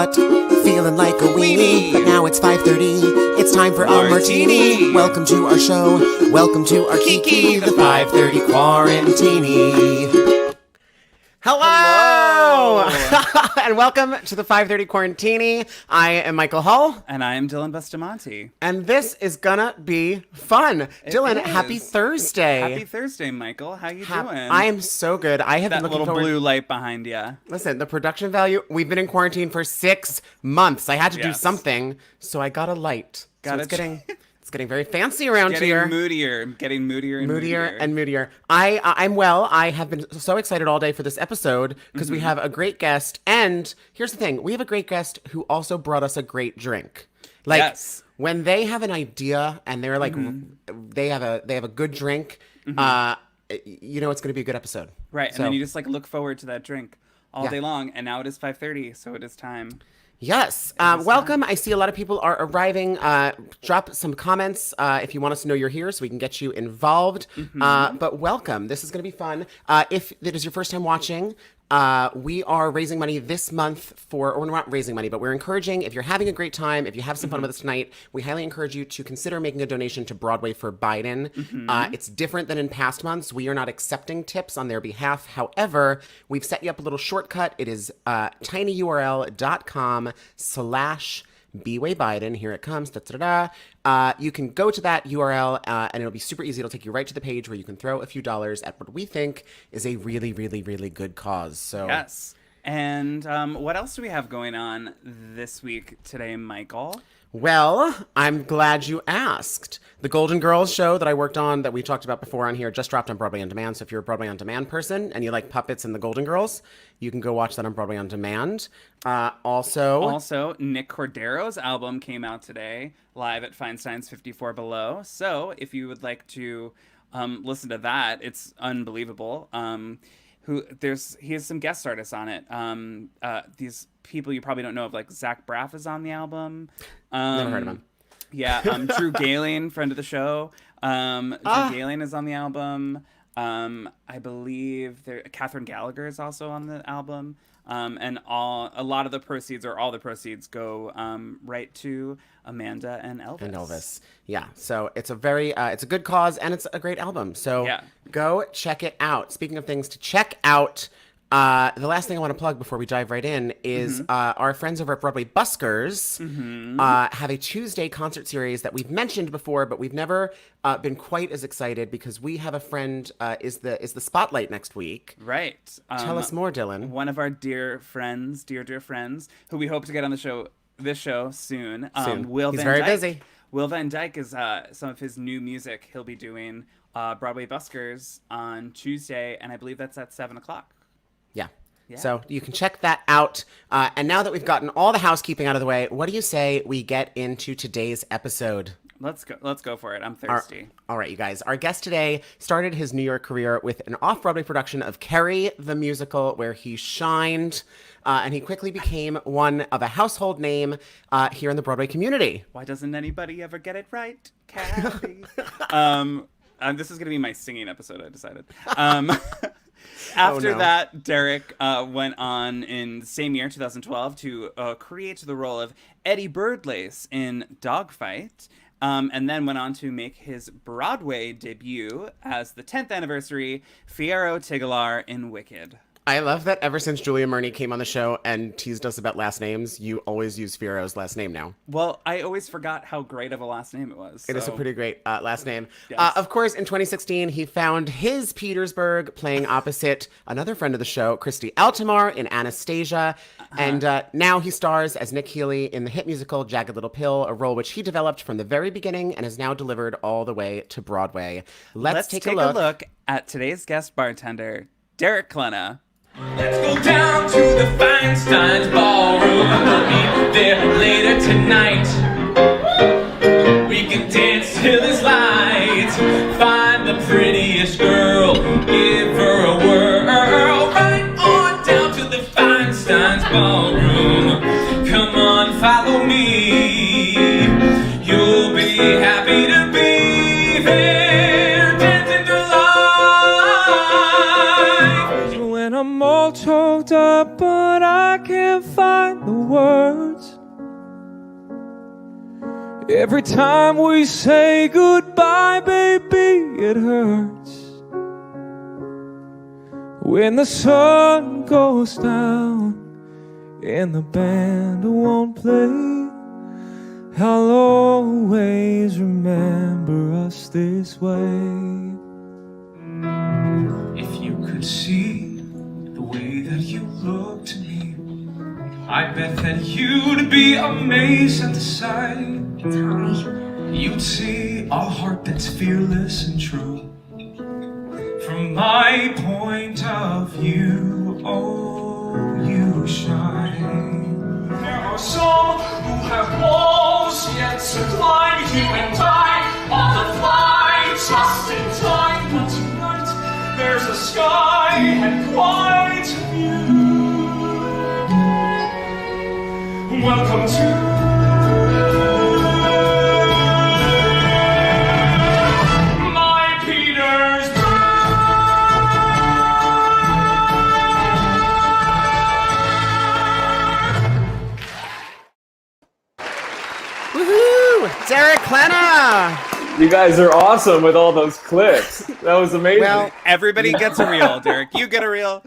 butt, feeling like a weenie. But now it's 5:30, it's time for a martini. Welcome to our show, welcome to our Kiki, the 5:30 Quarantini. Hello! And welcome to the 5:30 Quarantini. I am Michael Hull. And I am Dylan Bustamante. And this is gonna be fun. Dylan, happy Thursday. Happy Thursday, Michael. How you doing? I am so good. I have been looking little forward... blue light behind you. Listen, the production value, we've been in quarantine for 6 months. I had to do something, so I got a light. It's getting very fancy around here. Getting moodier and moodier. I'm well. I have been so excited all day for this episode because we have a great guest. And here's the thing. We have a great guest who also brought us a great drink. When they have an idea and they're like, they have a good drink, you know it's going to be a good episode. Right. And then you just look forward to that drink all day long. And now it is 5:30, so it is time. Yes. Welcome. I see a lot of people are arriving. Drop some comments if you want us to know you're here so we can get you involved. But welcome. This is going to be fun. If it is your first time watching, we are raising money this month or we're not raising money, but we're encouraging, if you're having a great time, if you have some fun with us tonight, we highly encourage you to consider making a donation to Broadway for Biden. It's different than in past months. We are not accepting tips on their behalf. However, we've set you up a little shortcut. It is tinyurl.com/BWayBiden. Here it comes. You can go to that URL and it'll be super easy. It'll take you right to the page where you can throw a few dollars at what we think is a really, really, really good cause. So yes. And what else do we have going on this week today, Michael? Well, I'm glad you asked. The Golden Girls show that I worked on that we talked about before on here just dropped on Broadway On Demand. So if you're a Broadway On Demand person and you like puppets and the Golden Girls, you can go watch that on Broadway On Demand. Also, Nick Cordero's album came out today, live at Feinstein's 54 Below. So if you would like to listen to that, it's unbelievable. He has some guest artists on it. These people you probably don't know of, like Zach Braff is on the album. Never heard of him. Yeah, Drew Galen, friend of the show. Drew Galen is on the album. I believe Catherine Gallagher is also on the album. And all the proceeds go right to Amanda and Elvis. Yeah. So it's a good cause and it's a great album. So go check it out. Speaking of things to check out, the last thing I want to plug before we dive right in is our friends over at Broadway Buskers have a Tuesday concert series that we've mentioned before, but we've never been quite as excited because we have a friend is the spotlight next week. Right. Tell us more, Dylan. One of our dear friends, who we hope to get on this show soon. He's very busy. Will Van Dyke is some of his new music he'll be doing Broadway Buskers on Tuesday, and I believe that's at 7:00. Yeah. So you can check that out. And now that we've gotten all the housekeeping out of the way, what do you say we get into today's episode? Let's go for it. I'm thirsty. All right, you guys. Our guest today started his New York career with an off-Broadway production of Carrie the Musical, where he shined, and he quickly became one of a household name here in the Broadway community. Why doesn't anybody ever get it right, Carrie? This is going to be my singing episode, I decided. After that, Derek went on in the same year, 2012, to create the role of Eddie Birdlace in Dogfight, and then went on to make his Broadway debut as the 10th anniversary Fiyero Tigelaar in Wicked. I love that ever since Julia Murney came on the show and teased us about last names, you always use Fiyero's last name now. Well, I always forgot how great of a last name it was. It is a pretty great last name. Yes. Of course, in 2016, he found his Petersburg playing opposite another friend of the show, Christy Altomare, in Anastasia. And now he stars as Nick Healy in the hit musical Jagged Little Pill, a role which he developed from the very beginning and has now delivered all the way to Broadway. Let's take a look at today's guest bartender, Derek Klena. Let's go down to the Feinstein's ballroom. We'll meet there later tonight. We can dance till there's light. Find the prettiest girl, give her a whirl. Right on down to the Feinstein's ballroom. Come on, follow me. You'll be happy to be there, dancing through life. When I'm all choked up, but I can't find the words. Every time we say goodbye, baby, it hurts. When the sun goes down and the band won't play, I'll always remember us this way. If you could see the way that you look to me, I bet that you'd be amazed at the sight. You'd see a heart that's fearless and true. From my point of view, oh, you shine. There are some who have walls yet to climb. You and I on the fly, just in time. But tonight there's a sky and quite a view. Welcome to Derek Klena! You guys are awesome with all those clips. That was amazing. Well, Everybody gets a reel, Derek. You get a reel.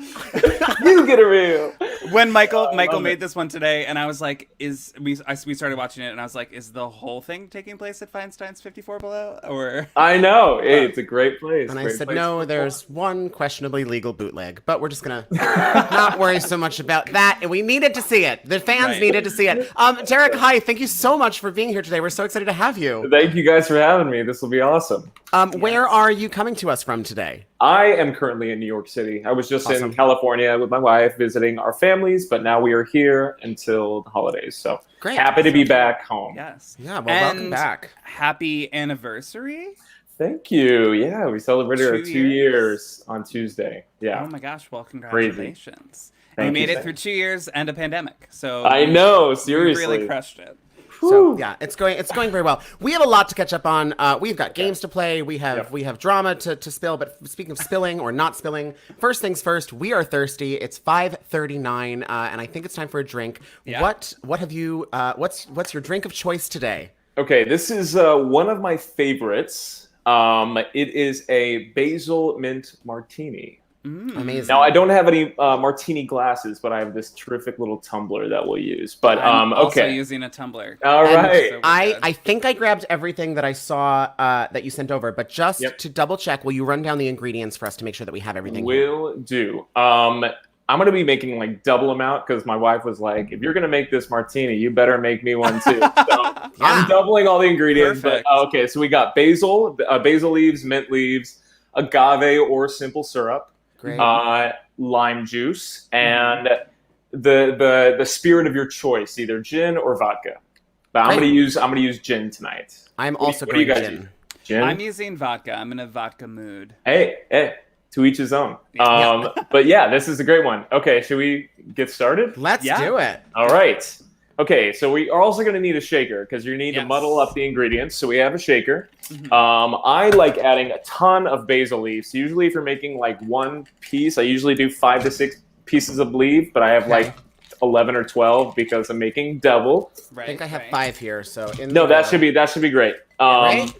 you get a reel. When Michael made this one today, and I was like, we started watching it, and I was like, is the whole thing taking place at Feinstein's 54 Below? Or I know. Hey, it's a great place. And I Great said, place no, for there's one questionably legal bootleg, but we're just gonna not worry so much about that. And we needed to see it. The fans Right. needed to see it. Derek, hi, thank you so much for being here today. We're so excited to have you. Thank you guys for having me. This will be awesome. Where are you coming to us from today? I am currently in New York City. I was just Awesome. in California with my wife visiting our families, but now we are here until the holidays. So Great. happy to be back home. yes, Yeah, well, welcome And back. Happy anniversary! Thank you. Yeah, we celebrated our 2 2 years on Tuesday. Yeah. Oh my gosh! Well, congratulations! And Thank we made you. it through 2 years and a pandemic. So I know, we seriously. really crushed it. So yeah, it's going very well. We have a lot to catch up on. We've got games to play. We have drama to spill. But speaking of spilling or not spilling, first things first. We are thirsty. It's 5:39, and I think it's time for a drink. Yeah. What have you? What's your drink of choice today? Okay, this is one of my favorites. It is a basil mint martini. Amazing. Now, I don't have any martini glasses, but I have this terrific little tumbler that we'll use. But I'm also okay. using a tumbler. All And right. So- I think I grabbed everything that I saw that you sent over, but just to double check, will you run down the ingredients for us to make sure that we have everything here? Will do. I'm going to be making like double amount because my wife was like, if you're going to make this martini, you better make me one too. So I'm doubling all the ingredients. Perfect. But okay, so we got basil leaves, mint leaves, agave or simple syrup, Great. lime juice, and the spirit of your choice, either gin or vodka. But I'm Great. gonna use gin tonight. I'm What also do you going guys gin. use? Gin. I'm using vodka. I'm in a vodka mood. Hey, to each his own. Yeah. But yeah, this is a great one. Okay, should we get started? Let's Yeah. do it. All right. Okay, so we are also going to need a shaker because you need to Yes. muddle up the ingredients. So we have a shaker. I like adding a ton of basil leaves. So usually if you're making like one piece, I usually do 5 to 6 pieces of leaf, but I have like 11 or 12 because I'm making double. Right. I think I have right. 5 here. So No, that should be great. Right?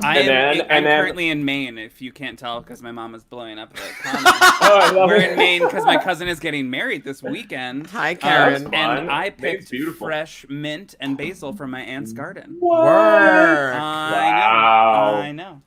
I And am, then- I'm and then- currently in Maine, if you can't tell, because my mom is blowing up the comments. Oh, I love We're it. in Maine because my cousin is getting married this weekend. Hi, Karen. fun. And I Maine's picked beautiful. fresh mint and basil from my aunt's garden. Word. Wow. I know.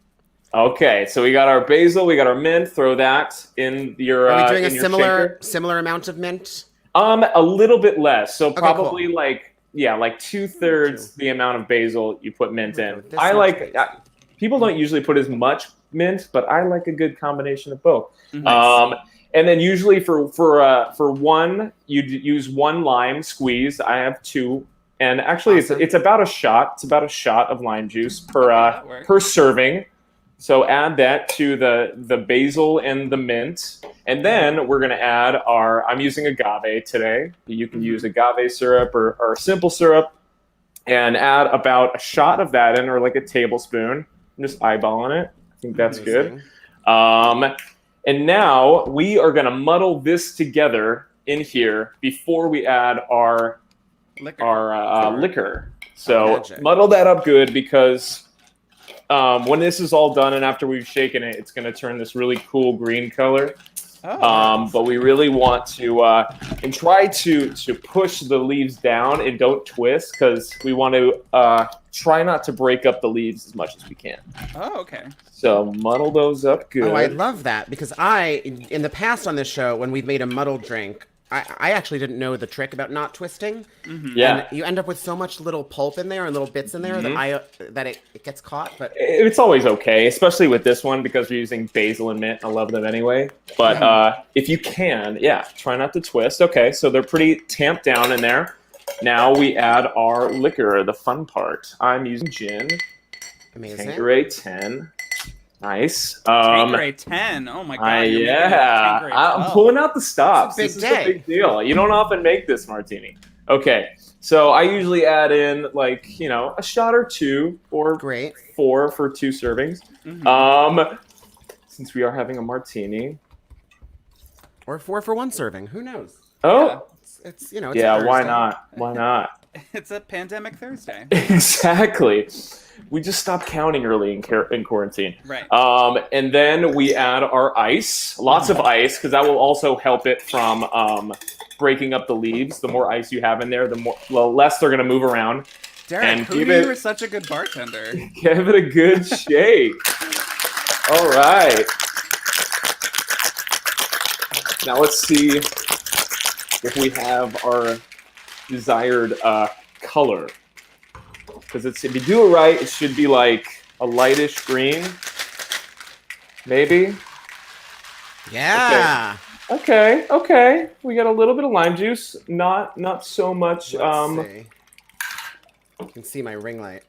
Okay, so we got our basil, we got our mint. Throw that in your. Are we doing a in your shaker. similar amount of mint? A little bit less. So cool. probably like 2/3 the amount of basil you put mint in. This I much like basil. people don't usually put as much mint, but I like a good combination of both. And then usually for one, you'd use 1 lime squeeze. I have 2, and actually Awesome. it's about a shot. It's about a shot of lime juice that works. per serving. So add that to the basil and the mint. And then we're going to add I'm using agave today. You can use agave syrup or simple syrup and add about a shot of that in, or like a tablespoon. I'm just eyeballing it. I think that's good. And now we are going to muddle this together in here before we add our Liquor. liquor. So Magic. muddle that up good because when this is all done and after we've shaken it, it's going to turn this really cool green color. But we really want to and try to push the leaves down and don't twist because we want to try not to break up the leaves as much as we can. Oh, okay. So muddle those up good. Oh, I love that because in the past on this show, when we've made a muddled drink, I actually didn't know the trick about not twisting. Yeah. And you end up with so much little pulp in there and little bits in there that it gets caught. But It's always okay, especially with this one because we're using basil and mint. I love them anyway. But if you can, try not to twist. Okay, so they're pretty tamped down in there. Now we add our liquor, the fun part. I'm using gin. amazing. Tanqueray 10. Nice. Tanqueray 10. Oh my god. you're making a Tanqueray I'm 12. pulling out the stops. It's This a is big a day. big deal. You don't often make this martini. Okay, so I usually add in a shot or two or Great. 4 for 2 servings. Since we are having a martini. Or 4 for 1 serving. Who knows? Oh, It's it's a why Thursday. not? Why not? It's a pandemic Thursday. Exactly. We just stopped counting early in quarantine. Right. And then we add our ice, lots of ice, because that will also help it from breaking up the leaves. The more ice you have in there, the less they're going to move around. Derek, and who give knew it- you were such a good bartender? Give it a good shake. All right. Now let's see if we have our desired color. Because if you do it right, it should be like a lightish green. Maybe. Yeah. Okay. We got a little bit of lime juice. Not so much. Let's see. You can see my ring light.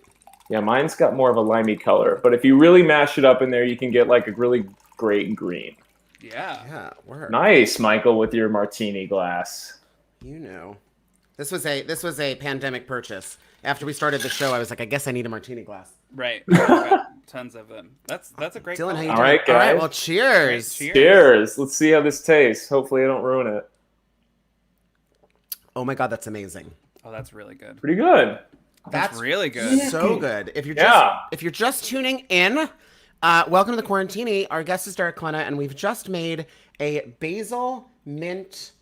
Yeah, mine's got more of a limey color. But if you really mash it up in there, you can get like a really great green. Yeah. Yeah, word. Nice, Michael, with your martini glass. You know. This was a pandemic purchase. After we started the show, I was like, I guess I need a martini glass. Right. We've got tons of them. That's a great Dylan, how you call. doing? All right, All right, guys. well, cheers. Cheers. Cheers. Let's see how this tastes. Hopefully I don't ruin it. Oh my god, that's amazing. Oh, that's really good. Pretty good. That's really good. So good. If you're just tuning in, welcome to the Quarantini. Our guest is Derek Klena, and we've just made a basil mint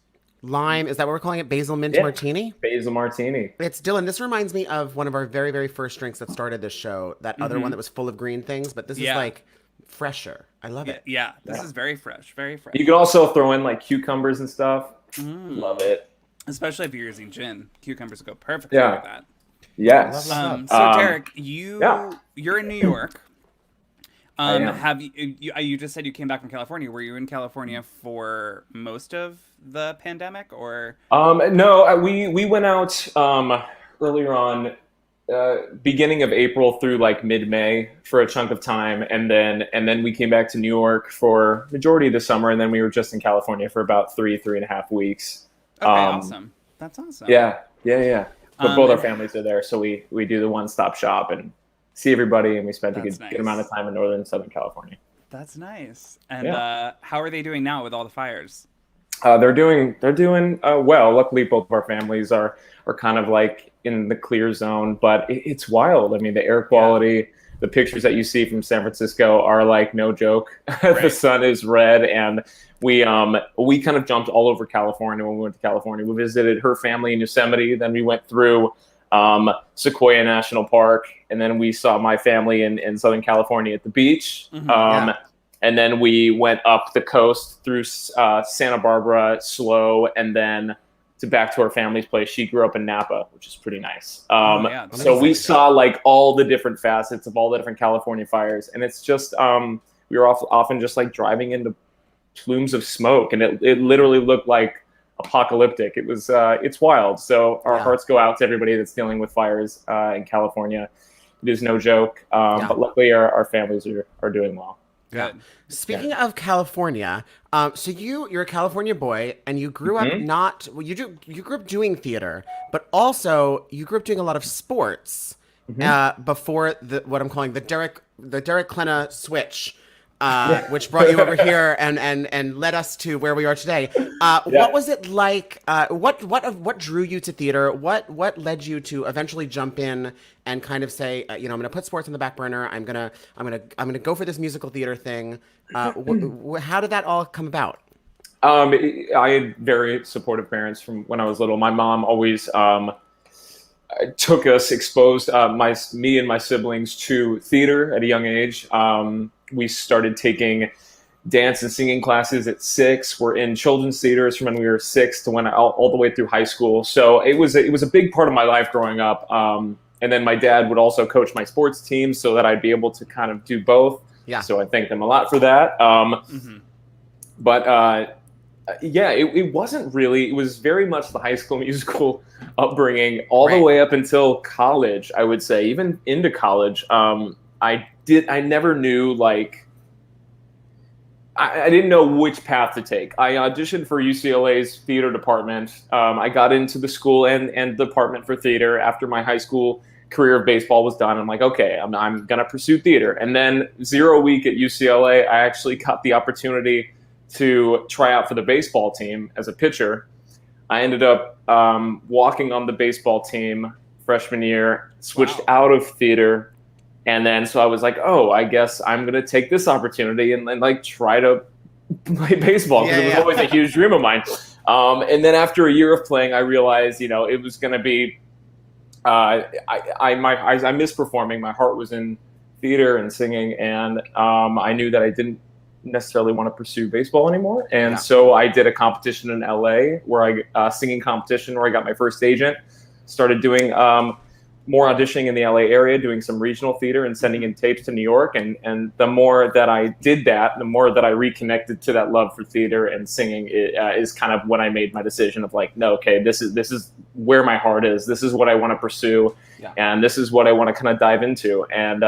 lime. Is that what we're calling it? Basil mint martini? Basil martini. It's Dylan. This reminds me of one of our very, very first drinks that started this show. That other one that was full of green things, but this is like fresher. I love it. Yeah, this is very fresh. Very fresh. You can also throw in like cucumbers and stuff. Love it. Especially if you're using gin. Cucumbers go perfectly with that. Yes. Love So Derek, you're in New York. I am. Have you just said you came back from California? Were you in California for most of the pandemic, or? No, we went out earlier on, beginning of April through like mid-May for a chunk of time, and then we came back to New York for majority of the summer, and then we were just in California for about 3.5 weeks. Okay, awesome. That's awesome. Yeah. But both our families are there, so we do the one-stop shop and see everybody, and we spent a good amount of time in Northern and Southern California. That's nice. And how are they doing now with all the fires? They're doing well. Luckily, both of our families are kind of like in the clear zone, but it's wild. I mean, the air quality, the pictures that you see from San Francisco are like no joke. The sun is red, and we kind of jumped all over California when we went to California. We visited her family in Yosemite, then we went through Sequoia National Park, and then we saw my family in Southern California at the beach. And then we went up the coast through Santa Barbara, SLO, and then back to our family's place. She grew up in Napa, which is pretty nice. So we saw like all the different facets of all the different California fires, and it's just we were often just like driving into plumes of smoke, and it literally looked like apocalyptic. It was it's wild. So our hearts go out to everybody that's dealing with fires in California. It is no joke, but luckily our families are doing well. Good. Speaking of California, so you're a California boy, and you grew up you grew up doing theater, but also you grew up doing a lot of sports before what I'm calling the Derek Klena switch. which brought you over here and led us to where we are today. What was it like? What drew you to theater? What led you to eventually jump in and kind of say, I'm going to put sports on the back burner. I'm gonna go for this musical theater thing. How did that all come about? I had very supportive parents from when I was little. My mom always took us, exposed me and my siblings to theater at a young age. We started taking dance and singing classes at 6. We're in children's theaters from when we were 6 to when all the way through high school. So it was a big part of my life growing up. And then my dad would also coach my sports team so that I'd be able to kind of do both. Yeah. So I thank them a lot for that. But it wasn't really. It was very much the High School Musical upbringing all the way up until college. I would say even into college. I never knew I didn't know which path to take. I auditioned for UCLA's theater department. I got into the school and department for theater after my high school career of baseball was done. I'm like, okay, I'm going to pursue theater. And then 0 week at UCLA, I actually got the opportunity to try out for the baseball team as a pitcher. I ended up walking on the baseball team freshman year, switched out of theater. And then, so I was like, oh, I guess I'm going to take this opportunity and try to play baseball because it was always a huge dream of mine. And then after a year of playing, I realized, it was going to be, I missed performing. My heart was in theater and singing. And I knew that I didn't necessarily want to pursue baseball anymore. And so I did a competition in LA singing competition where I got my first agent, started doing more auditioning in the LA area, doing some regional theater and sending in tapes to New York. And the more that I did that, the more that I reconnected to that love for theater and singing is kind of when I made my decision of no, okay, this is where my heart is. This is what I want to pursue. And this is what I want to kind of dive into. And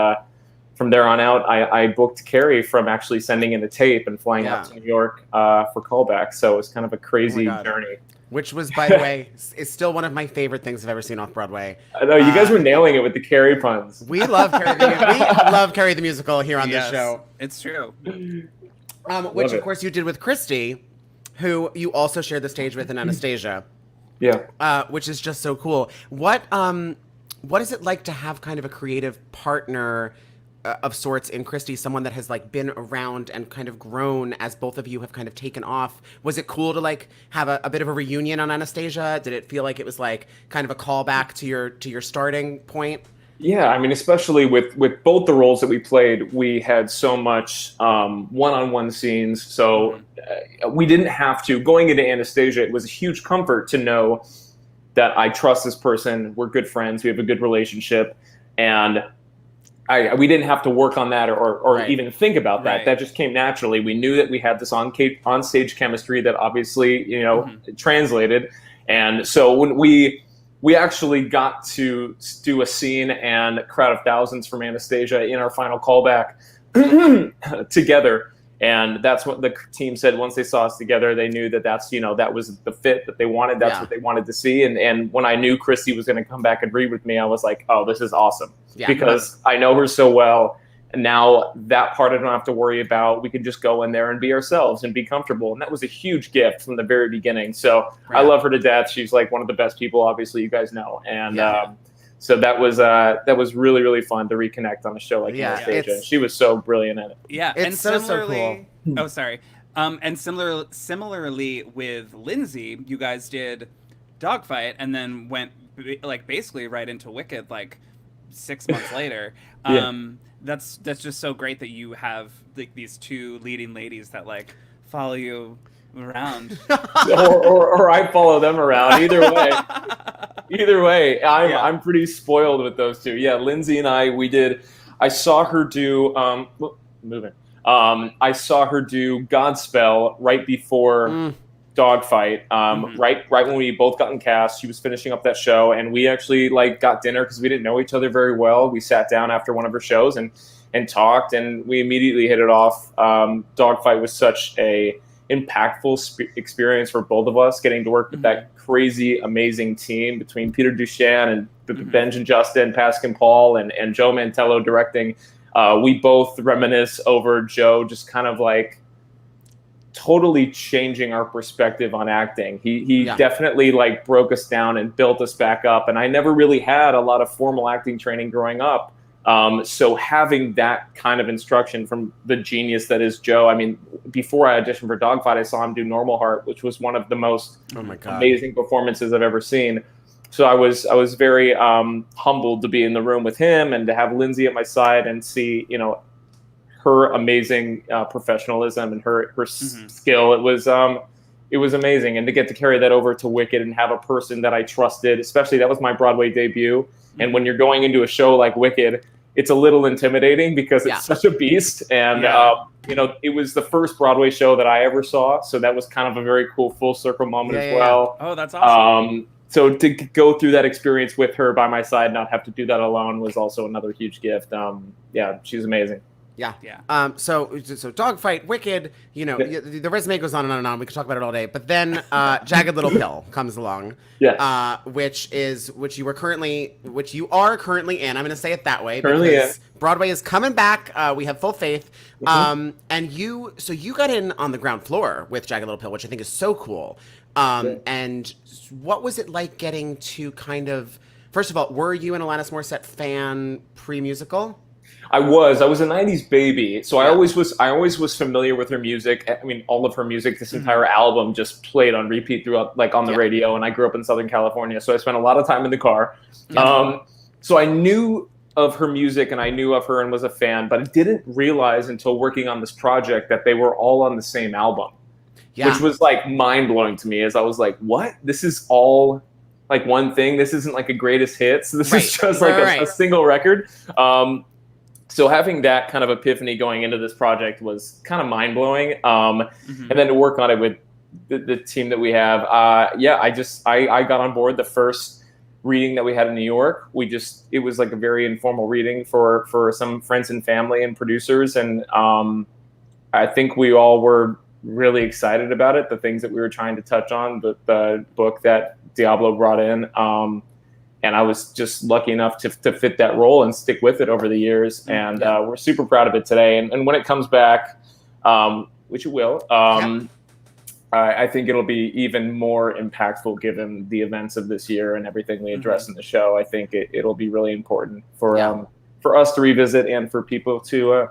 from there on out, I booked Carrie from actually sending in the tape and flying out to New York for callback. So it was kind of a crazy journey. Which was, by the way, is still one of my favorite things I've ever seen off Broadway. I know you guys were nailing it with the Carrie puns. We love Carrie the musical here on this show. It's true. Which of course you did with Christy, who you also shared the stage with in Anastasia. Yeah. Which is just so cool. What is it like to have kind of a creative partner of sorts in Christy, someone that has been around and kind of grown as both of you have kind of taken off? Was it cool to have a bit of a reunion on Anastasia? Did it feel like it was kind of a callback to your starting point? Yeah, I mean, especially with both the roles that we played, we had so much one-on-one scenes. So we didn't have to. Going into Anastasia, it was a huge comfort to know that I trust this person. We're good friends. We have a good relationship. And we didn't have to work on that or even think about that. That just came naturally. We knew that we had this on-stage chemistry that obviously, translated. And so when we actually got to do a scene and a crowd of thousands from Anastasia in our final callback together. And that's what the team said. Once they saw us together, they knew that that was the fit that they wanted. That's what they wanted to see. And when I knew Christy was going to come back and read with me, I was like, oh, this is awesome. Because I know her so well. And now that part I don't have to worry about. We can just go in there and be ourselves and be comfortable. And that was a huge gift from the very beginning. So I love her to death. She's one of the best people, obviously, you guys know. And so that was really, really fun to reconnect on a show like Anastasia. She was so brilliant at it. Yeah, it's and so similarly, cool. Oh, sorry. And similarly with Lindsay, you guys did Dogfight and then went basically right into Wicked 6 months later. That's just so great that you have these two leading ladies that follow you around. or I follow them around. Either way, I'm pretty spoiled with those two. Yeah, Lindsay and I saw her do I saw her do Godspell right before Dogfight. Right when we both got in cast, she was finishing up that show, and we actually got dinner because we didn't know each other very well. We sat down after one of her shows and talked, and we immediately hit it off. Dogfight was such a impactful experience for both of us, getting to work with that crazy, amazing team between Peter Duchenne and Benj and Justin, Pascal Paul, and Joe Mantello directing. we both reminisce over Joe just kind of like totally changing our perspective on acting. He definitely like broke us down and built us back up. And I never really had a lot of formal acting training growing up. So having that kind of instruction from the genius that is Joe, I mean, before I auditioned for Dogfight, I saw him do Normal Heart, which was one of the most amazing performances I've ever seen. So I was very humbled to be in the room with him and to have Lindsay at my side and see, you know, her amazing professionalism and her skill. It was amazing. And to get to carry that over to Wicked and have a person that I trusted, especially that was my Broadway debut. And when you're going into a show like Wicked, it's a little intimidating because it's such a beast. And, you know, it was the first Broadway show that I ever saw. So that was kind of a very cool full circle moment as well. Oh, that's awesome. So to go through that experience with her by my side, not have to do that alone was also another huge gift. She's amazing. Yeah. So Dogfight, Wicked, you know, the resume goes on and on and on. We could talk about it all day. But then Jagged Little Pill comes along. Yes. Which you are currently in. I'm going to say it that way Currently because Broadway is coming back. We have full faith. And you got in on the ground floor with Jagged Little Pill, which I think is so cool. And what was it like getting to kind of, first of all, were you an Alanis Morissette fan pre-musical? I was a 90s baby. So I always was familiar with her music. I mean, all of her music, this entire album just played on repeat throughout, like on the radio. And I grew up in Southern California. So I spent a lot of time in the car. So I knew of her music and I knew of her and was a fan, but I didn't realize until working on this project that they were all on the same album, which was like mind blowing to me as I was like, what? This is all like one thing. This isn't like a greatest hits. This is just like a single record. So having that kind of epiphany going into this project was kind of mind blowing. And then to work on it with the team that we have, I got on board the first reading that we had in New York. It was like a very informal reading for some friends and family and producers. And I think we all were really excited about it. The things that we were trying to touch on, the book that Diablo brought in. And I was just lucky enough to fit that role and stick with it over the years. And we're super proud of it today. And when it comes back, which it will, I think it'll be even more impactful given the events of this year and everything we address in the show. I think it'll be really important for us to revisit and for people to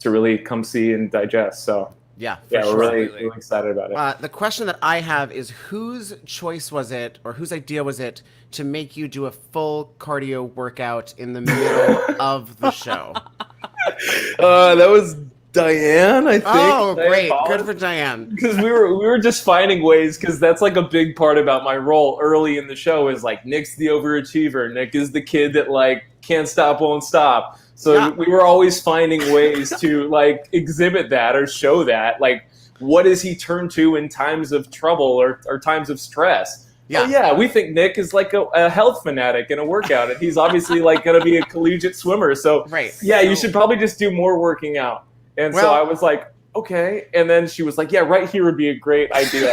really come see and digest. So we're really excited about it. The question that I have is whose choice was it or whose idea was it to make you do a full cardio workout in the middle of the show? That was Diane, I think. Oh, great. Good for Diane. Because we were just finding ways, because that's like a big part about my role early in the show is like Nick's the overachiever. Nick is the kid that like can't stop, won't stop. So we were always finding ways to like exhibit that or show that. Like, what does he turn to in times of trouble or times of stress? We think Nick is like a health fanatic in a workout, and he's obviously like going to be a collegiate swimmer. So you should probably just do more working out. And so I was like, okay. And then she was like, yeah, right here would be a great idea.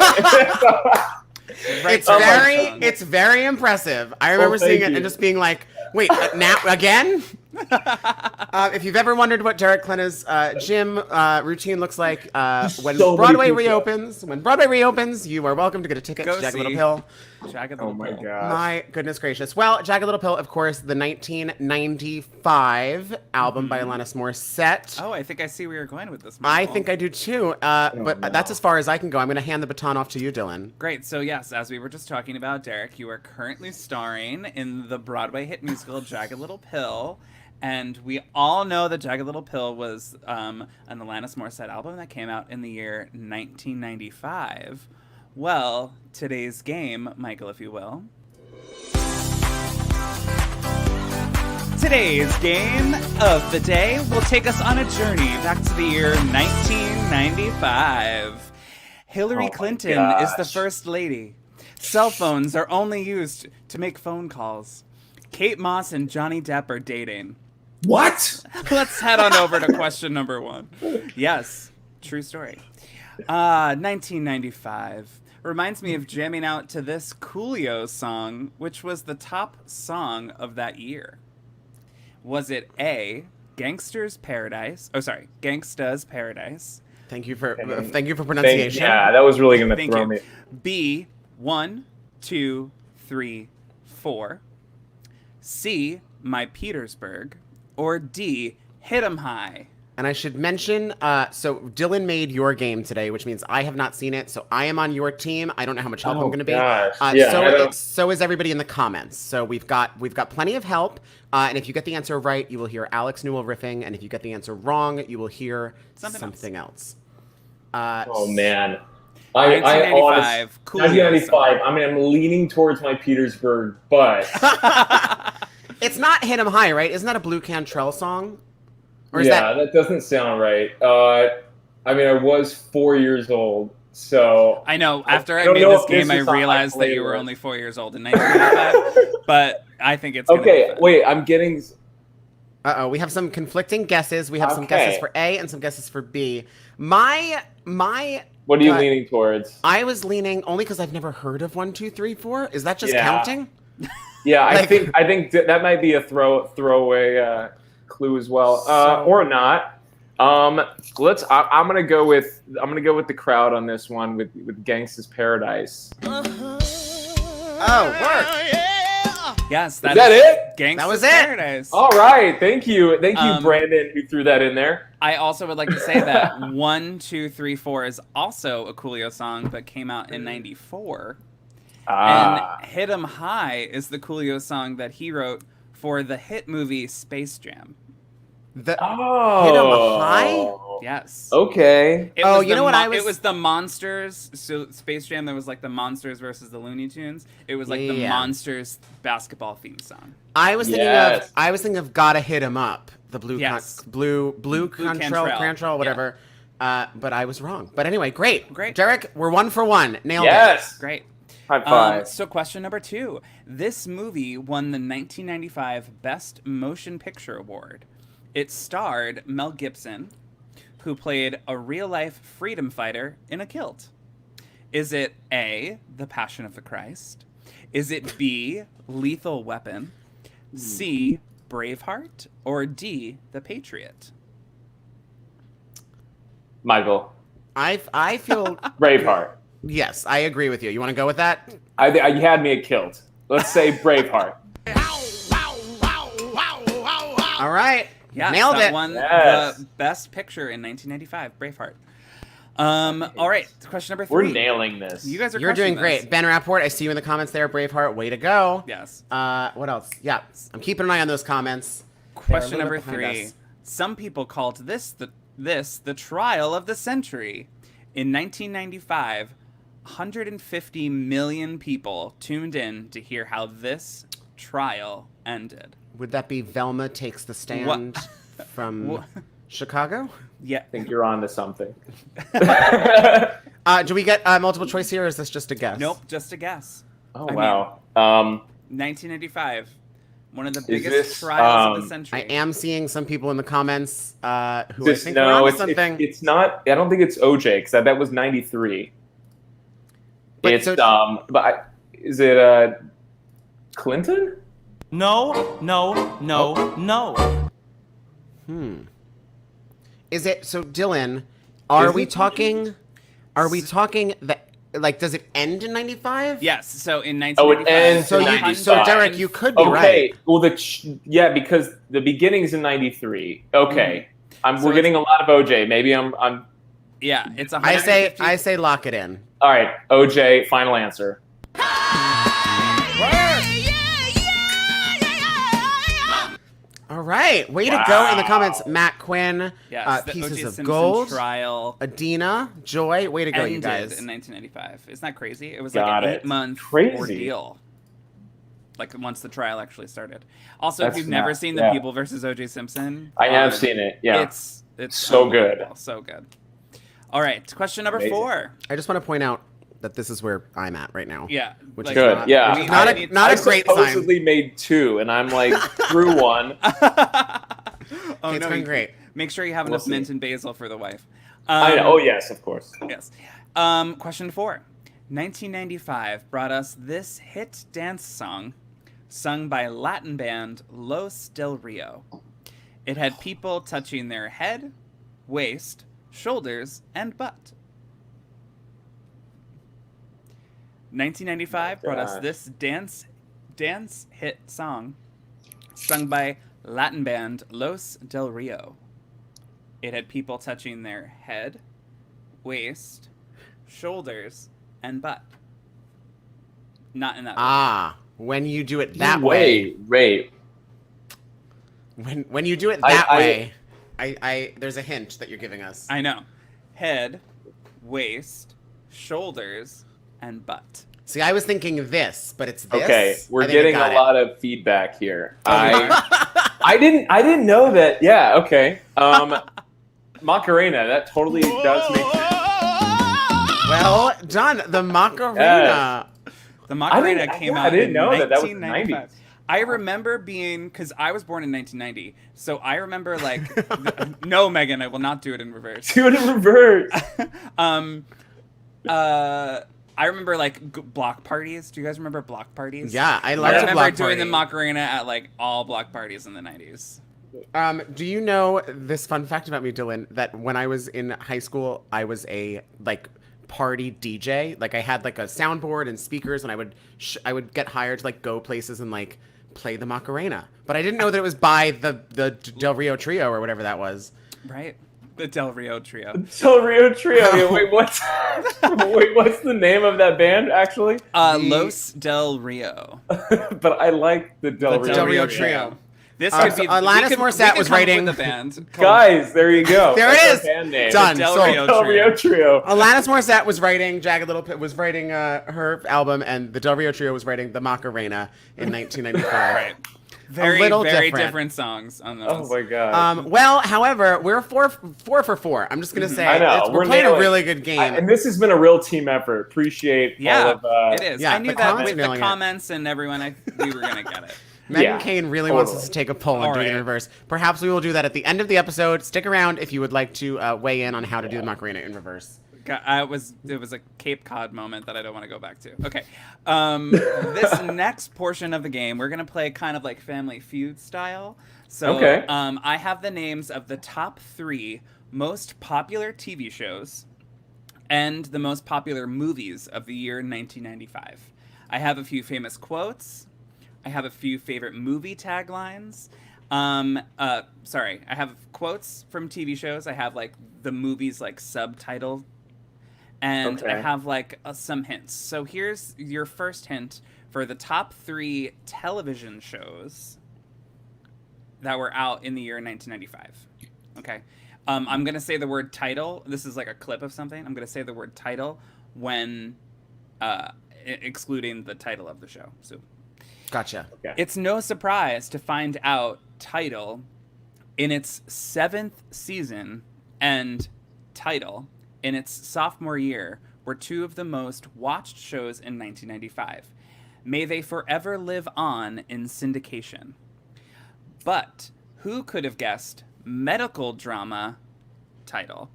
It's very impressive. I remember seeing it and just being like, wait, now again? If you've ever wondered what Derek Klena's gym routine looks like, when Broadway reopens, you are welcome to get a ticket to Jagged Little Pill. Jagged Little Pill. Oh my gosh. My goodness gracious. Well, Jagged Little Pill, of course, the 1995 album by Alanis Morissette. Oh, I think I see where you're going with this. I think I do too. But that's as far as I can go. I'm going to hand the baton off to you, Dylan. Great. So yes, as we were just talking about, Derek, you are currently starring in the Broadway hit musical Jagged Little Pill. And we all know that Jagged Little Pill was an Alanis Morissette album that came out in the year 1995. Well, today's game, Michael, if you will. Today's game of the day will take us on a journey back to the year 1995. Hillary Clinton is the first lady. Cell phones are only used to make phone calls. Kate Moss and Johnny Depp are dating. What? Let's head on over to question number 1. Yes, true story. 1995 reminds me of jamming out to this Coolio song, which was the top song of that year. Was it A, Gangsta's Paradise. Thank you for pronunciation. Yeah, that was really going to Thank throw you. me. B, 1, 2, 3, 4. C, My Petersburg. Or D, Hit 'em High. And I should mention, so Dylan made your game today, which means I have not seen it, so I am on your team. I don't know how much help I'm going to be. Gosh. Yeah, so is everybody in the comments. So we've got plenty of help. And if you get the answer right, you will hear Alex Newell riffing, and if you get the answer wrong, you will hear something else. Oh man. 1995, cool. 1995. I mean, I'm leaning towards My Petersburg, but It's not Hit 'em High, right? Isn't that a Blue Cantrell song? Or is that doesn't sound right. I mean, I was 4 years old, so I know. After I don't made know this if this game, I is on my realized that you were playlist. only 4 years old in 1995. But I think it's gonna be okay. fun. Wait, I'm getting. We have some conflicting guesses. We have some Okay. guesses for A and some guesses for B. My What are you gut- leaning towards? I was leaning only because I've never heard of 1, 2, 3, 4. Is that just Yeah. counting? Yeah, Like- I think that might be a throwaway clue as well, or not. I'm gonna go with the crowd on this one with Gangsta's Paradise. Oh, work. Yes, Is that it? Gangsta's That was it. Paradise. All right, thank you, Um, Brandon, who threw that in there. I also would like to say that 1, 2, 3, 4 is also a Coolio song, but came out in 94. And Hit 'em High is the Coolio song that he wrote for the hit movie Space Jam. Hit 'em Oh, High? Yes. Okay. It Oh, was you know what I was- It was the monsters. So Space Jam, there was like the monsters versus the Looney Tunes. It was like the Yeah. monsters basketball theme song. I was thinking Yes. of Gotta Hit 'em Up, the blue Yes. blue Cantrell. Cantrell, whatever. But I was wrong. But anyway, great. Great. Derek, we're 1 for 1. Nailed it. Yes. Great. High five. So question number 2. This movie won the 1995 Best Motion Picture Award. It starred Mel Gibson, who played a real-life freedom fighter in a kilt. Is it A, The Passion of the Christ? Is it B, Lethal Weapon? C, Braveheart? Or D, The Patriot? Michael, I feel Braveheart. yes, I agree with you. You want to go with that? You had me at kilt. Let's say Braveheart. All right. Yeah, Nailed that it. won Yes. the Best Picture in 1995, Braveheart. All right, question number 3. We're nailing this. You guys are You're doing crushing this. great. Ben Rapport, I see you in the comments there. Braveheart, way to go. Yes. What else? Yeah, I'm keeping an eye on those comments. Question They're a number little bit behind 3. us. Some people called this the trial of the century. In 1995, 150 million people tuned in to hear how this trial ended. Would that be Velma Takes the Stand from Chicago? Yeah. I think you're on to something. Do we get multiple choice here, or is this just a guess? Nope, just a guess. Oh, I wow. 1995, one of the Is biggest this, trials of the I century. am seeing some people in the comments who I This, think are no, onto something. it's not. I don't think it's OJ because that was 93. But It's so- is it Clinton? No, no, no, no. Is it so, Dylan? Are Is we it? talking? Are we talking that? Like, does it end in 95? Yes, so in Oh, it 1995. ends So in you, 95. so Derek, you could be Okay. right. Well, yeah, because the beginning's in 93. Okay. So We're getting a lot of OJ. Maybe I'm. Yeah, it's I 150. say lock it in. All right. OJ. Final answer. All right, way to go in the comments, Matt Quinn. Yes, the Pieces O.J. of Simpson gold. trial Adina, Joy, way to go, you ended guys. in 1995. Isn't that crazy? It was Got like an it. 8-month Crazy. ordeal. Like once the trial actually started. Also, That's if you've never nuts, seen The yeah. People versus O.J. Simpson, I have seen it. Yeah. It's So good. unbelievable, so good. All right, question number Amazing. 4. I just want to point out that this is where I'm at right now. Yeah, Which like, is Good. not- Yeah. which is not I a need- not I a great sign. supposedly made 2, and I'm like through one. Oh, It's no, been you- great. Make sure you have We'll enough see. mint and basil for the wife. I know. Oh yes, of course. Yes. Question 4. 1995 brought us this hit dance song sung by Latin band Los Del Rio. It had people touching their head, waist, shoulders, and butt. 1995 brought us this dance hit song sung by Latin band Los Del Rio. It had people touching their head, waist, shoulders, and butt. Not in that order. When you do it that way. Wait. When you do it that way, there's a hint that you're giving us. I know. Head, waist, shoulders, and butt. See, I was thinking this, but it's this. Okay, we're I think getting I got a it. lot of feedback here. I didn't know that. Yeah, okay. Macarena, that totally does make sense. Well done. The Macarena. The Macarena came out I didn't in know that was the 1995. 90s. I remember because I was born in 1990, so I remember no, Megan, I will not do it in reverse. Do it in reverse. I remember block parties. Do you guys remember block parties? Yeah, I love I the remember block doing party. the Macarena at all block parties in the 90s. Do you know this fun fact about me, Dylan? That when I was in high school, I was a party DJ. I had a soundboard and speakers, and I would get hired to go places and play the Macarena. But I didn't know that it was by the Del Rio Trio or whatever that was. Right. The Del Rio Trio. Del Rio Trio. Yeah, wait, what's the name of that band actually? Los Del Rio. But I like the Del Rio Trio. This could be. Alanis Morissette was writing the band. Guys, there you go. There That's it our is. band name. Done. Del Sold. Rio Del Rio Trio. Alanis Morissette was writing Jagged Little Pill, was writing her album, and the Del Rio Trio was writing the Macarena in 1995. Right. Very different songs on those. Oh my god. Well, however, we're four for four. I'm just gonna say I know. we're playing a nailing really it. good game. And this has been a real team effort. Appreciate all of it is. yeah, I knew the that comments with are the nailing it. comments and everyone, we were gonna get it. Megan Kane really wants us to take a poll and All do it in right. reverse. Perhaps we will do that at the end of the episode. Stick around if you would like to weigh in on how to do the Macarena in reverse. It was a Cape Cod moment that I don't want to go back to. Okay. This next portion of the game, we're going to play kind of Family Feud style. So Okay. I have the names of the top 3 most popular TV shows and the most popular movies of the year 1995. I have a few famous quotes. I have a few favorite movie taglines. I have quotes from TV shows. I have the movies subtitle. And I have some hints. So here's your first hint for the top 3 television shows that were out in the year 1995. Okay. I'm going to say the word title. This is a clip of something. I'm going to say the word title when excluding the title of the show. So Gotcha. Okay. it's no surprise to find out title in its 7th season and title in its sophomore year were 2 of the most watched shows in 1995. May they forever live on in syndication. But who could have guessed medical drama title,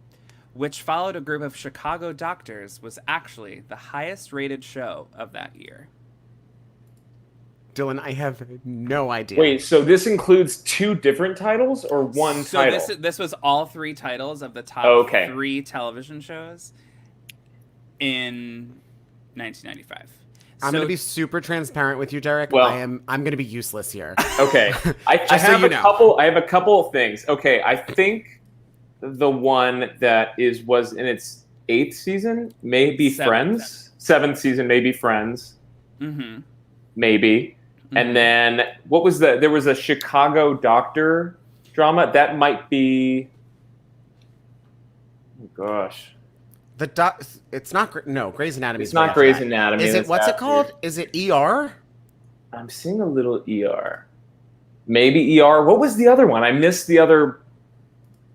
which followed a group of Chicago doctors, was actually the highest rated show of that year? Dylan, I have no idea. Wait, so this includes 2 different titles or one title? So this was all 3 titles of the top 3 television shows in 1995. I'm going to be super transparent with you, Derek. Well- I'm going to be useless here. Okay. I Just so have you a know. couple. I have a couple of things. Okay, I think the one that was in its 8th season may be Seventh. Friends. 7th season may be Friends. Mm-hmm. Maybe. And then what was there was a Chicago doctor drama that might be. Oh gosh. It's not. No, Grey's Anatomy. It's not Grey's Anatomy. Is it? that's What's it after. called? Is it ER? I'm seeing a little ER. Maybe ER. What was the other one? I missed the other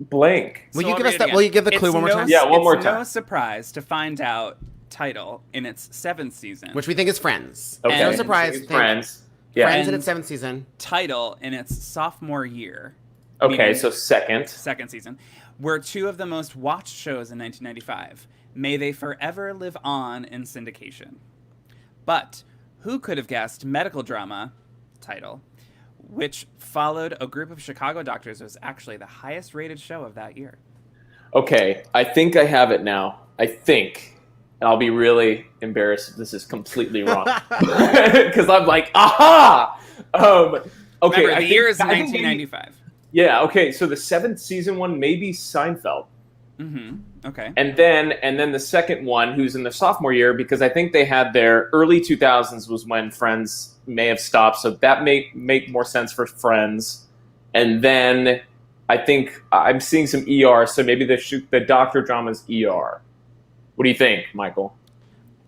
blank. Will So you I'll give read us it that? again. Will you give the clue It's one more no- time? Yeah, one more It's no time. surprise to find out title in its 7th season. Which we think is Friends. Okay. No surprise. It's think Friends. Yeah. Friends in And- its 7th season. title in its sophomore year. Okay, meaning so second. 2nd season, were 2 of the most watched shows in 1995. May they forever live on in syndication. But who could have guessed medical drama title, which followed a group of Chicago doctors, was actually the highest rated show of that year? Okay, I think I have it now. I think. And I'll be really embarrassed if this is completely wrong. Because I'm like, aha! Okay, Remember, the year is 1995. Yeah, okay, so the 7th season one may be Seinfeld. Okay. And then the second one, who's in the sophomore year, because I think they had their early 2000s was when Friends may have stopped, so that may make more sense for Friends. And then I think I'm seeing some ER, so maybe the doctor drama is ER. What do you think, Michael?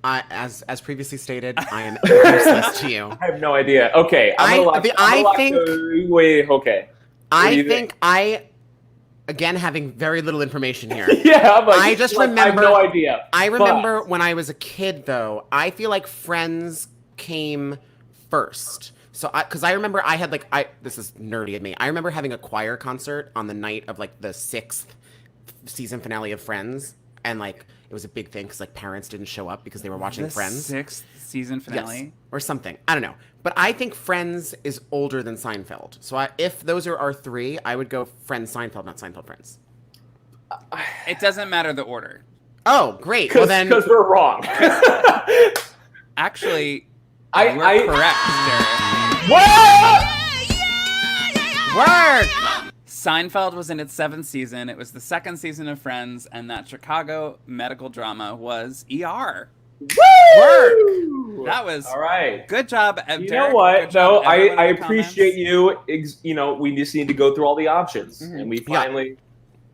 As previously stated, I am useless to you. I have no idea. Okay, Again, having very little information here. Yeah, I'm like, I just remember. I have no idea. I remember when I was a kid, though. I feel like Friends came first. So, because I remember I had this is nerdy of me. I remember having a choir concert on the night of like the 6th season finale of Friends, and like it was a big thing because like parents didn't show up because they were watching Friends. 6th season finale, yes, or something. I don't know. But I think Friends is older than Seinfeld. So if those are our 3, I would go Friends, Seinfeld, not Seinfeld, Friends. It doesn't matter the order. Oh, great. Well, then. Because we're wrong. Actually, we're correct, Derek. Work! Seinfeld was in its 7th season. It was the 2nd season of Friends, and that Chicago medical drama was ER. Woo! That was all right. Good job, Derek. You know what? Job, no, I appreciate you. We just need to go through all the options, and we finally,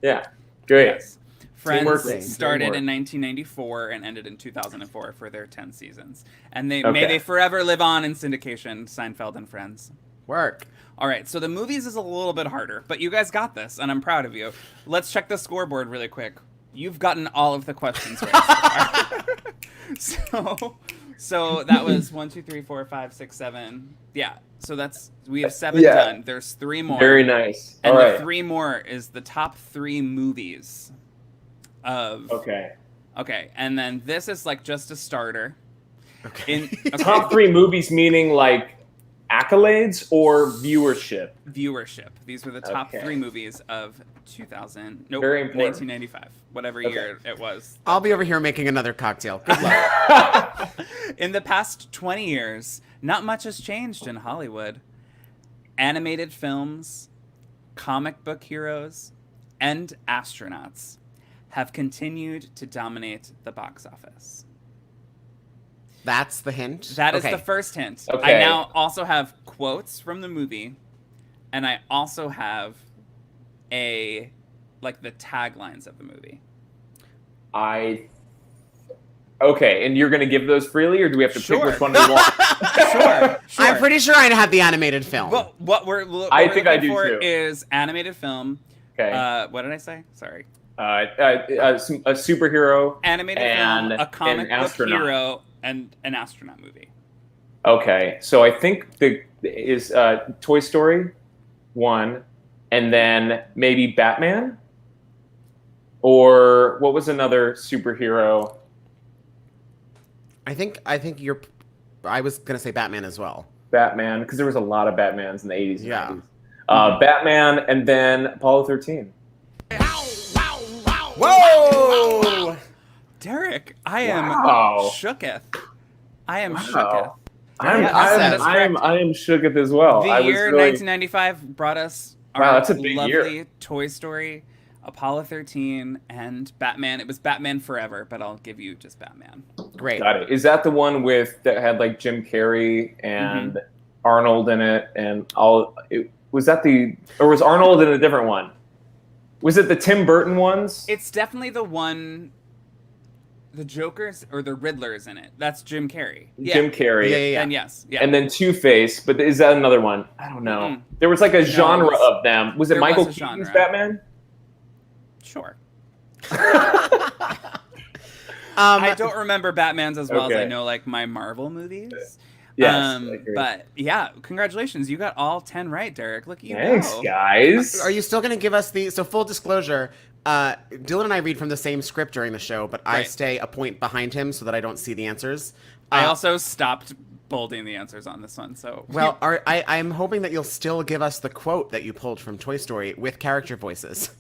great. Yes. Friends started in 1994 and ended in 2004 for their 10 seasons, and may they forever live on in syndication. Seinfeld and Friends. Work. All right, so the movies is a little bit harder, but you guys got this, and I'm proud of you. Let's check the scoreboard really quick. You've gotten all of the questions right so far. So that was 1, 2, 3, 4, 5, 6, 7. Yeah. So we have 7 done. There's 3 more. Very nice. And all right. the 3 more is the top 3 movies of. Okay. Okay, and then this is like just a starter. Okay. Top 3 movies meaning like accolades or viewership? Viewership. These were the top 3 movies of 1995, whatever year it was. I'll be over here making another cocktail. Good luck. In the past 20 years, not much has changed in Hollywood. Animated films, comic book heroes, and astronauts have continued to dominate the box office. That's the hint? That is the first hint. Okay. I now also have quotes from the movie, and I also have the taglines of the movie. Okay, and you're going to give those freely, or do we have to pick which one we want? Sure. I'm pretty sure I have the animated film. Well, what we're I do for too. is animated film. Okay. What did I say? Sorry. A superhero, Animated and film, a comic an book astronaut. hero, and an astronaut movie. Okay, so I think is Toy Story 1, and then maybe Batman, or what was another superhero? I think you're. I was gonna say Batman as well. Batman, because there was a lot of Batmans in the 80s. And Yeah. 90s. Batman, and then Apollo 13. Whoa! Derek, I am Wow. shooketh. I am Wow. shooketh. I am shooketh as well. The year 1995 brought us our that's a big lovely year. Toy Story, Apollo 13, and Batman. It was Batman Forever, but I'll give you just Batman. Great. Got it. Is that the one that had like Jim Carrey and Arnold in it and all? Was Arnold in a different one? Was it the Tim Burton ones? It's definitely the one. The Joker's or the Riddler's in it. That's Jim Carrey. Yeah. Jim Carrey. Yeah. And yes. Yeah. And then Two-Face, but is that another one? I don't know. Mm-mm. There was like a genre of them. Was it there Michael was a Keaton's genre. Batman? Sure. I don't remember Batman's as well as I know like my Marvel movies. Yes, I agree. But yeah, congratulations. You got all 10 right, Derek. Look at you Thanks, go. guys. Are you still going to give us so full disclosure, Dylan and I read from the same script during the show, but I Right. stay a point behind him so that I don't see the answers. I also stopped bolding the answers on this one. So Well, I'm hoping that you'll still give us the quote that you pulled from Toy Story with character voices.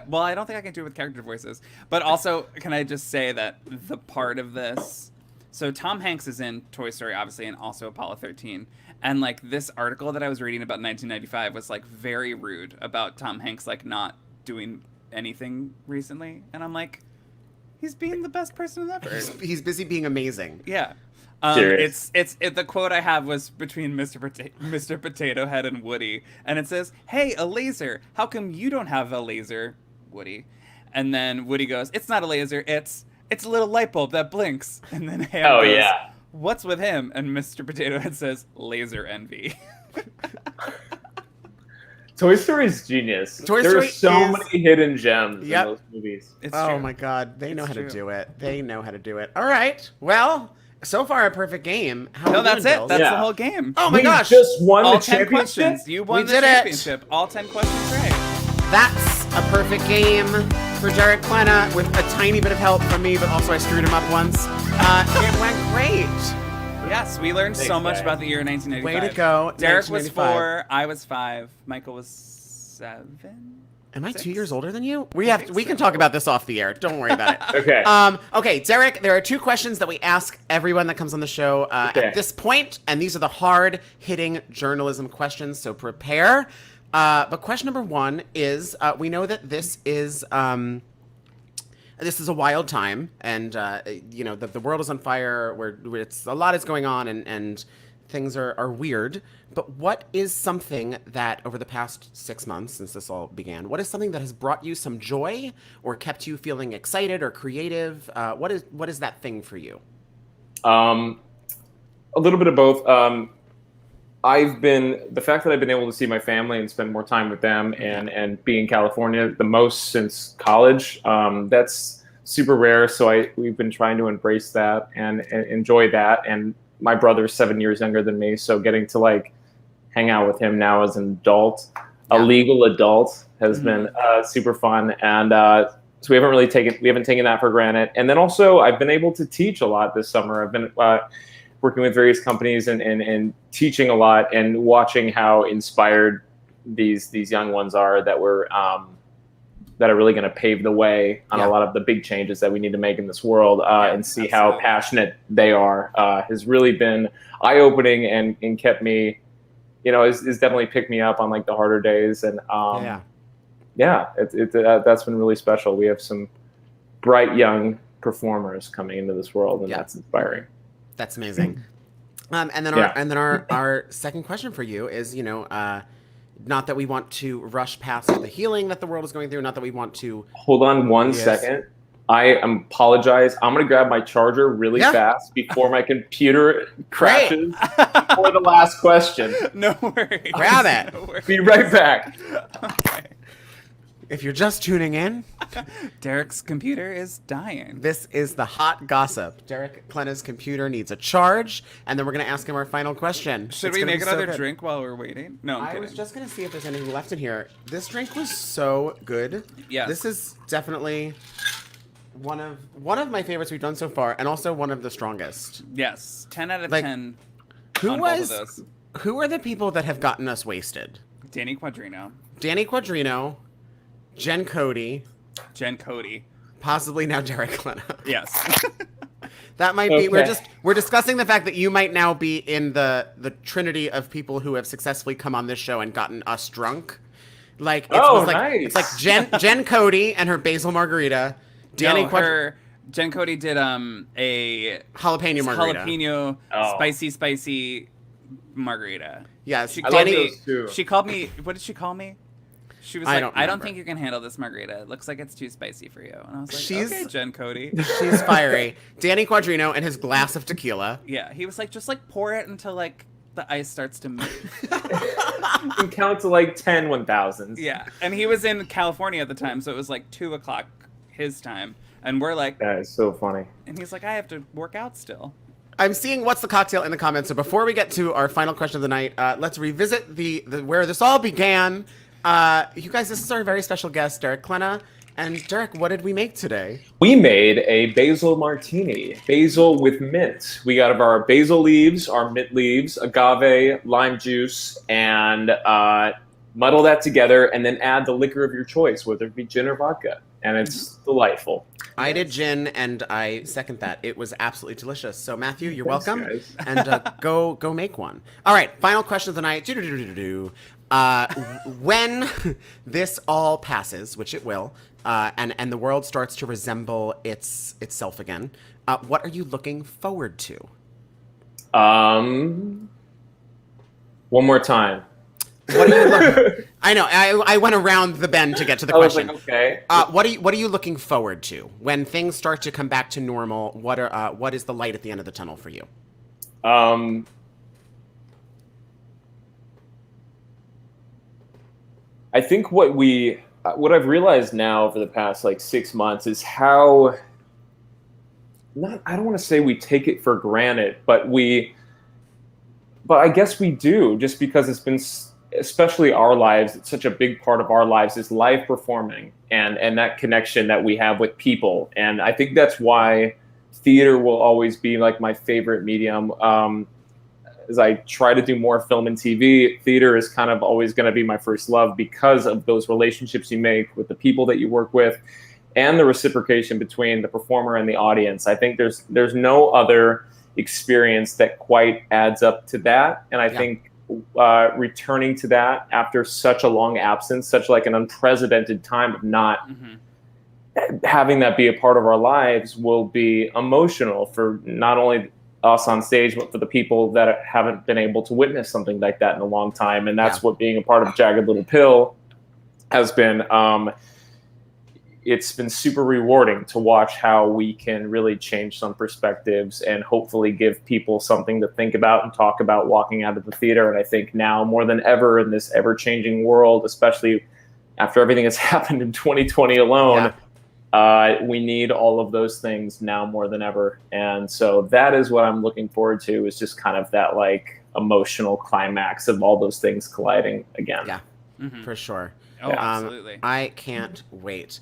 well, I don't think I can do it with character voices. But also, can I just say that the part of this... So Tom Hanks is in Toy Story, obviously, and also Apollo 13. And, like, this article that I was reading about 1995 was, like, very rude about Tom Hanks, like, not doing anything recently. And I'm like, he's being the best person ever. He's busy being amazing. Yeah. Serious. The quote I have was between Mr. Potato Head and Woody, and it says, "Hey, a laser. How come you don't have a laser, Woody?" And then Woody goes, "It's not a laser. It's a little light bulb that blinks." And then Ham goes, yeah. "What's with him?" And Mr. Potato Head says, "Laser envy." Toy Story is genius. Toy there Story are so is- many hidden gems Yep. in those movies. It's Oh true. my God, they know It's how to true. do it. They know how to do it. All right. Well, so far a perfect game. How No, we that's doing, it. Bills? That's Yeah. the whole game. Oh my We gosh. just won All the 10 championship. questions. You won We the did it. championship. All 10 questions right. That's a perfect game for Derek Klena with a tiny bit of help from me, but also I screwed him up once. It went great. Yes, we learned so Thanks, much guys. about the year 1995. Way to go, Derek was 1995. 4, I was 5, Michael was 7. Am I 6? 2 years older than you? We think can so. talk about this off the air. Don't worry about it. Okay. Okay, Derek, there are 2 questions that we ask everyone that comes on the show Okay. at this point, and these are the hard-hitting journalism questions, so prepare. But question number 1 is, we know that this is a wild time, and the world is on fire. Where it's a lot is going on, and things are weird. But what is something that over the past 6 months since this all began, what is something that has brought you some joy or kept you feeling excited or creative? What is that thing for you? A little bit of both. The fact that I've been able to see my family and spend more time with them and be in California the most since college, that's super rare. So we've been trying to embrace that and enjoy that. And my brother's 7 years younger than me, so getting to like hang out with him now as an adult, a legal adult, has been super fun. And so we haven't taken that for granted. And then also I've been able to teach a lot this summer. I've been working with various companies and teaching a lot and watching how inspired these young ones are that are really going to pave the way on a lot of the big changes that we need to make in this world, and see how passionate they are has really been eye-opening and kept me, is definitely picked me up on like the harder days. And that's been really special. We have some bright young performers coming into this world, and that's inspiring. That's amazing. And then our second question for you is, not that we want to rush past the healing that the world is going through, not that we want to... Hold on one second. I apologize. I'm going to grab my charger really fast before my computer crashes for the last question. No worries. Grab it. No worries. Be right back. Okay. If you're just tuning in, Derek's computer is dying. this is the hot gossip. Derek Klena's computer needs a charge, and then we're going to ask him our final question. Should It's we gonna make be so another good. drink while we're waiting? No, I'm I kidding. was just going to see if there's anything left in here. This drink was so good. Yes. This is definitely one of my favorites we've done so far, and also one of the strongest. Yes, 10 out of Like, 10 Who on both of those. Who are the people that have gotten us wasted? Danny Quadrino, Danny Quadrino, Jen Cody, Jen Cody. possibly now Derek Klena. Yes. That might be. Okay. We're discussing the fact that you might now be in the trinity of people who have successfully come on this show and gotten us drunk. Like nice. It's like Jen Cody and her basil margarita. Danny Jen Cody did a jalapeno margarita. jalapeno Oh. spicy margarita. Yes, She I called love Danny. those too. She called me. What did she call me? She was I like, don't I don't remember. think you can handle this margarita. It looks like it's too spicy for you. And I was like, She's- okay, Jen Cody. She's fiery. Danny Quadrino and his glass of tequila. Yeah, he was like, just like pour it until like the ice starts to move. You can count to like 10 1,000s. Yeah, and he was in California at the time, so it was like 2:00 his time, and we're like, That is so funny. and he's like, I have to work out still. I'm seeing what's the cocktail in the comments. So before we get to our final question of the night, let's revisit the where this all began. You guys, this is our very special guest, Derek Klena. And Derek, what did we make today? We made a basil martini, basil with mint. We got our basil leaves, our mint leaves, agave, lime juice, and muddle that together and then add the liquor of your choice, whether it be gin or vodka. And it's delightful. I did gin, and I second that. It was absolutely delicious. So, Matthew, you're Thanks, welcome. guys. And go make one. All right, final question of the night. When this all passes, which it will, and the world starts to resemble itself again, what are you looking forward to? One more time. What are you I know. I went around the bend to get to the I was question. like, okay. What are you looking forward to when things start to come back to normal? What is the light at the end of the tunnel for you? I think what I've realized now over the past 6 months is how I don't want to say we take it for granted, but I guess we do, just because it's been, especially our lives, it's such a big part of our lives is live performing and that connection that we have with people. And I think that's why theater will always be my favorite medium. As I try to do more film and TV, theater is kind of always going to be my first love because of those relationships you make with the people that you work with and the reciprocation between the performer and the audience. I think there's no other experience that quite adds up to that. And I think returning to that after such a long absence, such an unprecedented time of not having that be a part of our lives will be emotional for not only us on stage, but for the people that haven't been able to witness something like that in a long time. And that's what being a part of Jagged Little Pill has been. It's been super rewarding to watch how we can really change some perspectives and hopefully give people something to think about and talk about walking out of the theater. And I think now more than ever in this ever-changing world, especially after everything that's happened in 2020 alone, we need all of those things now more than ever. And so that is what I'm looking forward to, is just kind of that emotional climax of all those things colliding again. Yeah, for sure. Oh, absolutely. I can't wait.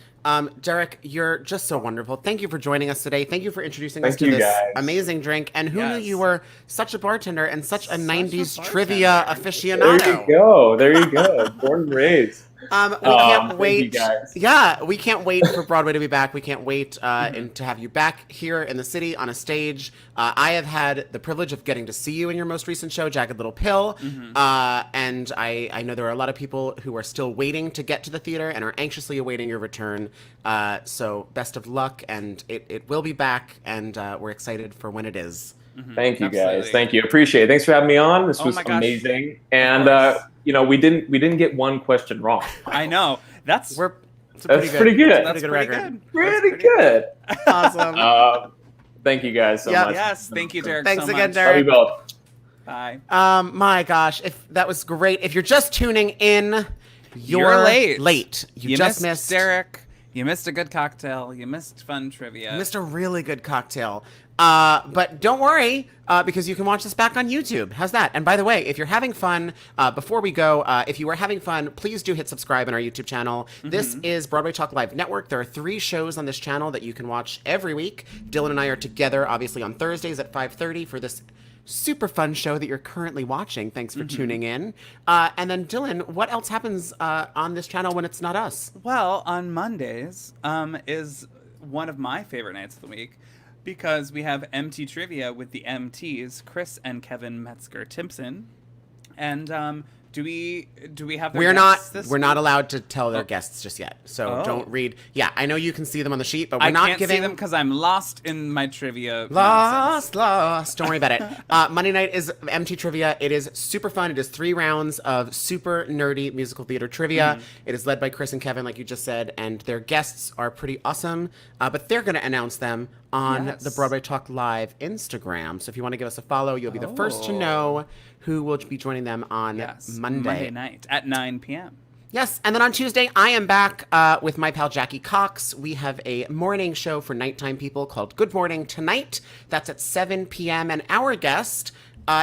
Derek, you're just so wonderful. Thank you for joining us today. Thank you for introducing us to this amazing drink. And who knew you were such a bartender and such a 90s trivia aficionado? There you go. Born and raised. We can't wait. You guys. Yeah, we can't wait for Broadway to be back. We can't wait and to have you back here in the city on a stage. I have had the privilege of getting to see you in your most recent show, Jagged Little Pill. And I know there are a lot of people who are still waiting to get to the theater and are anxiously awaiting your return. So best of luck, and it will be back, and we're excited for when it is. Thank you, guys. Thank you. Appreciate it. Thanks for having me on. This was amazing. And we didn't get one question wrong. I know. That's pretty good. That's a pretty good. Pretty good. Awesome. Thank you guys so much. Yes, thank you, Derek. Thanks so again, much. Derek. Love you both. Bye. My gosh, if that was great. If you're just tuning in, You're late. You just missed Derek. You missed a good cocktail. You missed fun trivia. You missed a really good cocktail. But don't worry, because you can watch this back on YouTube. How's that? And by the way, if you're having fun, before we go, if you are having fun, please do hit subscribe on our YouTube channel. This is Broadway-Talk Live Network. There are 3 shows on this channel that you can watch every week. Dylan and I are together, obviously, on Thursdays at 5:30 for this super fun show that you're currently watching. Thanks for tuning in. And then, Dylan, what else happens on this channel when it's not us? Well, on Mondays is one of my favorite nights of the week, because we have MT Trivia with the MTs, Chris and Kevin Metzger-Timpson. And do we have their guests this We're week? not allowed to tell their guests just yet. So don't read. Yeah, I know you can see them on the sheet, but we're I not can't giving see them because I'm lost in my trivia. Lost. Don't worry about it. Monday night is MT Trivia. It is super fun. It is 3 rounds of super nerdy musical theater trivia. It is led by Chris and Kevin, like you just said, and their guests are pretty awesome. But they're going to announce them on the Broadway Talk Live Instagram. So if you want to give us a follow, you'll be the first to know who will be joining them on Monday night at 9 p.m. Yes, and then on Tuesday, I am back with my pal Jackie Cox. We have a morning show for nighttime people called Good Morning Tonight. That's at 7 p.m. And our guest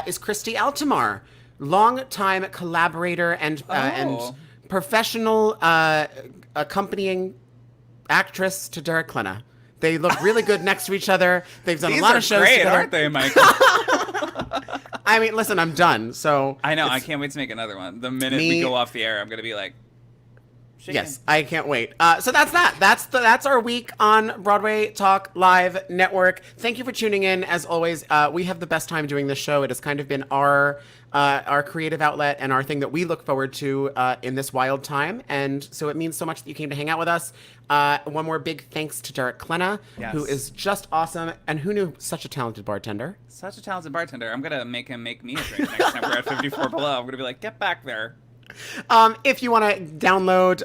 is Christy Altamar, longtime collaborator and professional accompanying actress to Derek Klena. They look really good next to each other. They've done a lot of shows great, together. aren't they, Michael? I mean, listen, I'm done. So I know. I can't wait to make another one. The minute we go off the air, I'm gonna be like, shaking. Yes, I can't wait. So that's that. That's our week on Broadway Talk Live Network. Thank you for tuning in. As always, we have the best time doing this show. It has kind of been our creative outlet and our thing that we look forward to in this wild time. And so it means so much that you came to hang out with us. One more big thanks to Derek Klena, who is just awesome. And who knew such a talented bartender? Such a talented bartender. I'm gonna make him make me a drink next time we're at 54 Below. I'm gonna be like, get back there. If you want to download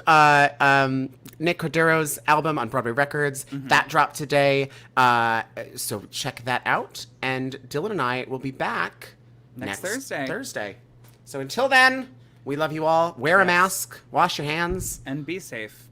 Nick Cordero's album on Broadway Records, that dropped today. So check that out. And Dylan and I will be back next Thursday. So until then, we love you all. Wear a mask, wash your hands, and be safe.